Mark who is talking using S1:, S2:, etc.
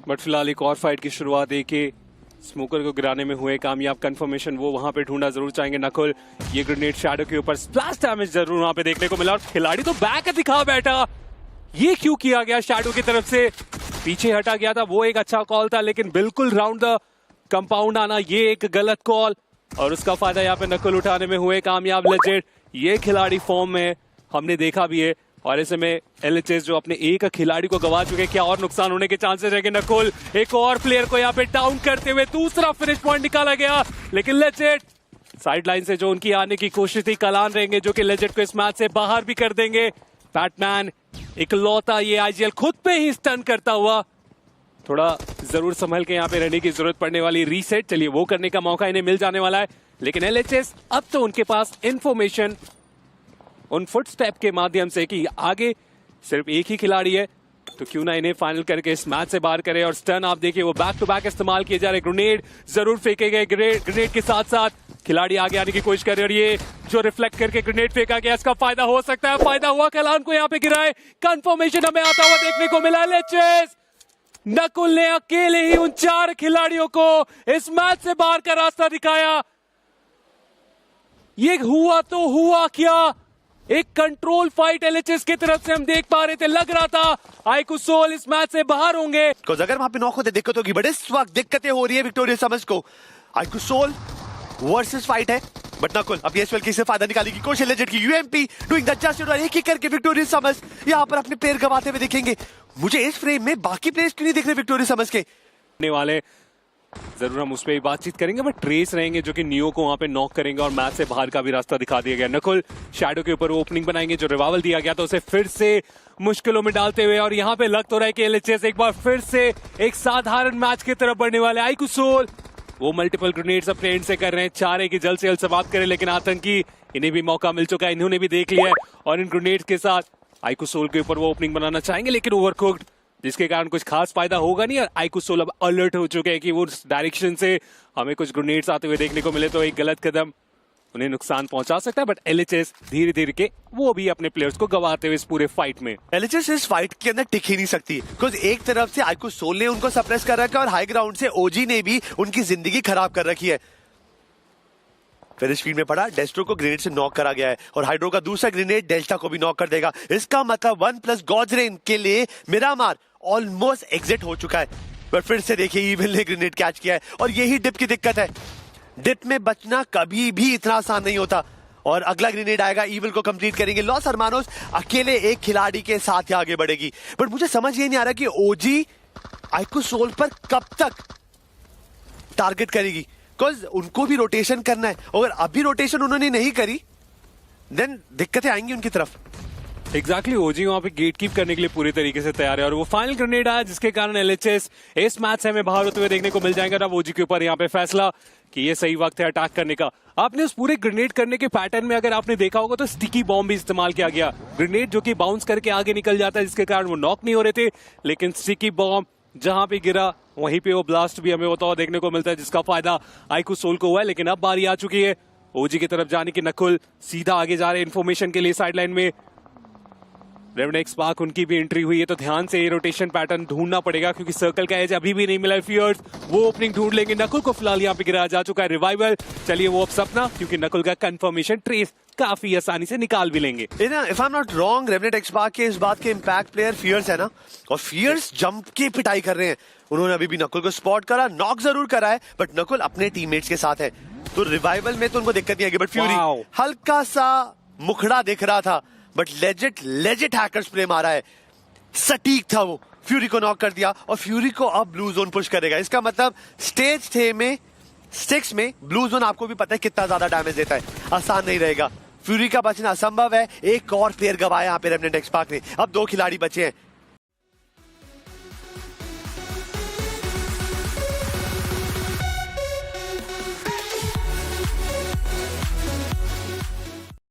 S1: But फिलहाल एक और फाइट की शुरुआत देके स्मोकर को गिराने में हुए कामयाब। कंफर्मेशन वो वहां पे ढूंढना जरूर चाहेंगे नकुल। ये ग्रेनेड शैडो के ऊपर स्प्लैश डैमेज जरूर वहां पे देखने को मिला और खिलाड़ी तो बैक दिखा बैठा। ये क्यों किया गया शैडो की तरफ से? पीछे हटा गया था, वो एक अच्छा कॉल था, लेकिन बिल्कुल राउंड द कंपाउंड आना ये एक गलत कॉल और उसका फायदा यहाँ पे नकुल उठाने में हुए कामयाब। लेजेंड ये खिलाड़ी फॉर्म में हमने देखा भी है और ऐसे में एलएचएस जो अपने एक खिलाड़ी को गवा चुके, क्या और नुकसान होने के चांसेस रहेंगे? नकुल एक और प्लेयर को यहाँ पे डाउन करते हुए दूसरा फिनिश पॉइंट निकाला गया, लेकिन लेजेंड साइड लाइन से जो उनकी आने की कोशिश थी, कलान रहेंगे जो कि लेजेंड को इस मैच से बाहर भी कर देंगे। बैटमैन इकलौता ये आईजीएल खुद पे ही स्टन करता हुआ, थोड़ा जरूर संभल के यहाँ पे रहने की जरूरत पड़ने वाली। रीसेट चलिए वो करने का मौका इन्हें मिल जाने वाला है, लेकिन एलएचएस अब तो उनके पास इंफॉर्मेशन उन फुटस्टेप के माध्यम से कि आगे सिर्फ एक ही खिलाड़ी है, तो क्यों ना इन्हें फाइनल करके इस मैच से बाहर करे। और स्टन आप देखिए वो बैक टू बैक इस्तेमाल किए जा रहे, ग्रेनेड जरूर फेंके गए, ग्रेनेड के साथ साथ खिलाड़ी आगे आने की कोशिश कर रहे और ये जो रिफ्लेक्ट करके ग्रेनेड फेंका गया इसका फायदा हो सकता है। फायदा हुआ, कलान को यहाँ पे गिराए, कंफर्मेशन हमें आता हुआ देखने को मिला। एलएचएस नकुल ने अकेले ही उन 4 खिलाड़ियों को इस मैच से बाहर का रास्ता दिखाया। ये हुआ तो हुआ क्या, एक कंट्रोल फाइट एलएचएस की तरफ से हम देख पा रहे थे। लग रहा था आइकुसोल इस मैच से बाहर होंगे,
S2: अगर वहां पे नॉक होते दिक्कत होगी, बट इस वक्त दिक्कतें हो रही है विक्टोरिया समझ को। आइकुसोल वर्सेस फाइट है, बट नकुल अब एसएल की से फायदा निकालने की कोशिश। लेजेंड की यूएमपी डूइंग द जस्ट और एक एक करके विक्टोरिया समझ यहां पर अपने प्लेयर गवाते हुए दिखेंगे। मुझे इस फ्रेम में बाकी प्लेयर्स क्यों नहीं दिख रहे विक्टोरिया समझ के
S1: वाले, जरूर हम उस पर बातचीत करेंगे, बट ट्रेस रहेंगे जो कि नियो को वहां पे नॉक करेंगे और मैच से बाहर का भी रास्ता दिखा दिया गया। नकुल शैडो के ऊपर ओपनिंग बनाएंगे, जो रिवाइवल दिया गया तो उसे फिर से मुश्किलों में डालते हुए, और यहाँ पे लग तो रहा है कि एलएचएस एक बार फिर से एक साधारण मैच की तरफ बढ़ने वाले। आइकुसोल वो मल्टीपल ग्रेनेड्स अपने एंड से कर रहे हैं, चाह रहे कि जल्द से जल्द समाप्त करें, लेकिन आतंकी इन्हें भी मौका मिल चुका है, इन्होंने भी देख लिया है और इन ग्रेनेड्स के साथ आइकुसोल के ऊपर वो ओपनिंग बनाना चाहेंगे, लेकिन ओवरकुक्ड, जिसके कारण कुछ खास फायदा होगा नहीं। और आइकुसोल अब अलर्ट हो चुके हैं कि वो उस डायरेक्शन से हमें कुछ ग्रेनेड्स आते हुए देखने को मिले तो एक गलत कदम उन्हें नुकसान पहुंचा सकता है। बट एलएचएस धीरे धीरे के वो भी अपने प्लेयर्स को गवाते हुए इस पूरे फाइट में,
S2: एलएचएस इस फाइट के अंदर टिक ही नहीं सकती, बिकॉज एक तरफ से आइकुसोल ने उनको सप्रेस कर रखा है और हाई ग्राउंड से ओजी ने भी उनकी जिंदगी खराब कर रखी है। फिर इस फील्ड में पड़ा, डेस्ट्रो को ग्रेनेड से नॉक करा गया है और हाइड्रो का दूसरा ग्रेनेड डेल्टा को भी नॉक कर देगा। इसका मतलब 1+ गॉजरेन के लिए मिरामार ऑलमोस्ट एग्जिट हो चुका है। पर फिर से देखिए ईविल ने ग्रेनेड कैच किया है और यही डिप की दिक्कत है, डिप में बचना कभी भी इतना आसान नहीं होता। और अगला ग्रेनेड आएगा, ईविल को कंप्लीट करेंगे। लॉस हरमानोस अकेले एक खिलाड़ी के साथ ही आगे बढ़ेगी, बट मुझे समझ ये नहीं आ रहा कि ओजी आइकुसोल पर कब तक टारगेट करेगी, बिकॉज उनको भी रोटेशन करना है। अगर अभी रोटेशन उन्होंने नहीं करी देन दिक्कतें आएंगी उनकी तरफ।
S1: एग्जैक्टली ओजी वहां पे गेट कीप करने के लिए पूरी तरीके से तैयार है और वो फाइनल ग्रेनेड आया जिसके कारण एलएचएस इस मैच से हमें बाहर होते हुए देखने को मिल जाएगा। अब ओजी के ऊपर यहाँ पे फैसला कि ये सही वक्त है अटैक करने का। आपने उस पूरे ग्रेनेड करने के पैटर्न में अगर आपने देखा होगा तो स्टिकी बॉम्ब भी इस्तेमाल किया गया, ग्रेनेड जो कि बाउंस करके आगे निकल जाता है जिसके कारण वो नॉक नहीं हो रहे थे, लेकिन स्टिकी बॉम्ब जहां पे गिरा वहीं पे वो ब्लास्ट भी हमें होता हुआ देखने को मिलता है, जिसका फायदा आइकुसोल को हुआ है। लेकिन अब बारी आ चुकी है ओजी की तरफ जाने की। नकुल सीधा आगे जा रहे इन्फॉर्मेशन के लिए साइडलाइन में। रेवनेक्स स्पार्क उनकी भी एंट्री हुई है, तो ध्यान से ये रोटेशन पैटर्न ढूंढना पड़ेगा क्योंकि सर्कल का एज अभी भी नहीं मिला। फियर्स वो ओपनिंग ढूंढ लेंगे। नकुल को फिलहाल यहाँ पे गिराया जा चुका है रिवाइवल। चलिए वो अब सपना, क्योंकि नकुल का कंफर्मेशन ट्रेस काफी आसानी से निकाल भी लेंगे।
S2: If I am not wrong, रेवनेक्स स्पार्क के इस बात के इम्पैक्ट प्लेयर फियर्स है ना, और फियर्स जंप की पिटाई कर रहे हैं। उन्होंने अभी भी नकुल को स्पॉट करा, नॉक जरूर करा है, बट नकुल अपने टीममेट्स के साथ है तो रिवाइवल में तो उनको दिक्कत नहीं आएगी। बट फ्यूरी हल्का सा मुखड़ा दिख रहा था, बट लेजिट हैकर स्प्रे मारा है, सटीक था वो, फ्यूरी को नॉक कर दिया और फ्यूरी को अब ब्लू जोन पुश करेगा। इसका मतलब स्टेज 6 में ब्लू जोन आपको भी पता है कितना ज्यादा डैमेज देता है, आसान नहीं रहेगा। फ्यूरी का बचना असंभव है। एक और प्लेयर गवाया यहाँ पे रेवनेक्स स्पार्क ने। अब 2 खिलाड़ी बचे हैं।